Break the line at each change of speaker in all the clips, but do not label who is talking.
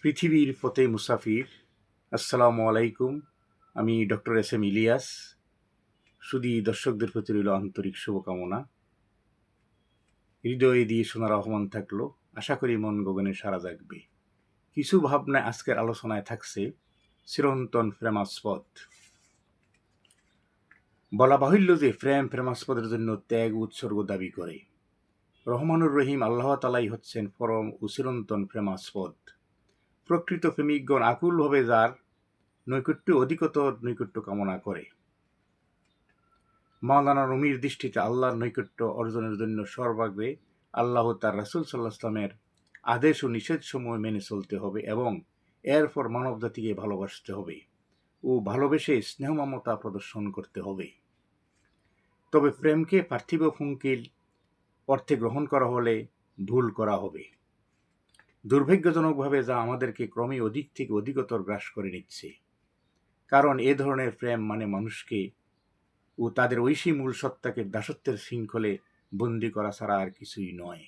পৃথিবীর পথে মুসাফির। আসসালামু আলাইকুম। আমি ডক্টর এস এম ইলিয়াস। শুধু দর্শকদের প্রতি রইল আন্তরিক শুভকামনা। হৃদয়ে দিয়ে শোনার আহ্বান থাকলো, আশা করি মন গগনে সাড়া জাগবে। কিছু ভাবনা আজকের আলোচনায় থাকছে চিরন্তন প্রেমাস্পদ। বলা বাহুল্য যে প্রেমাস্পদের জন্য ত্যাগ উৎসর্গ দাবি করে। রহমানুর রহিম আল্লাহ তালাই হচ্ছেন পরম ও চিরন্তন প্রেমাস্পদ। প্রকৃত প্রেমিকগণ আকুলভাবে যার নৈকট্য অধিকতর নৈকট্য কামনা করে। মাওলানা রুমির দৃষ্টিতে আল্লাহর নৈকট্য অর্জনের জন্য সর্বাগ্রে আল্লাহ তার রাসূল সাল্লাল্লাহু আলাইহি ওয়াসাল্লামের আদেশ ও নিষেধ সমূহ মেনে চলতে হবে এবং এরপর মানব জাতিকে ভালোবাসতে হবে ও ভালোবেসে স্নেহ মমতা প্রদর্শন করতে হবে। তবে প্রেমকে পার্থিব ফুঙ্কিল অর্থে গ্রহণ করা হলে ভুল করা হবে। দুর্ভাগ্যজনকভাবে যা আমাদেরকে ক্রমে অধিক থেকে অধিকতর গ্রাস করে নিচ্ছে। কারণ এ ধরনের প্রেম মানে মানুষকে ও তাদের ঐশী মূল সত্তাকে দাসত্বের শৃঙ্খলে বন্দী করা ছাড়া আর কিছুই নয়।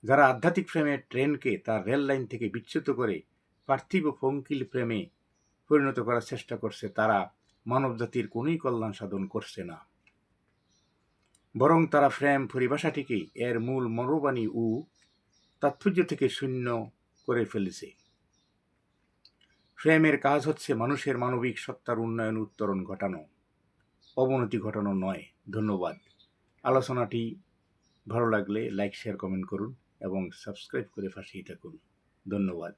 যারা আধ্যাত্মিক প্রেমের ট্রেনকে তার রেল লাইন থেকে বিচ্যুত করে পার্থিব ফঙ্কিল প্রেমে পরিণত করার চেষ্টা করছে, তারা মানব জাতির কোনোই কল্যাণ সাধন করছে না, বরং তারা প্রেম পরিভাষাটিকে এর মূল মনোবাণী ও তাৎপর্য থেকে শূন্য করে ফেলেছে। প্রেমের কাজ হচ্ছে মানুষের মানবিক সত্তার উন্নয়ন উত্তরণ ঘটানো, অবনতি ঘটানো নয়। ধন্যবাদ। আলোচনাটি ভালো লাগলে লাইক, শেয়ার, কমেন্ট করুন এবং সাবস্ক্রাইব করে পাশেই থাকুন। ধন্যবাদ।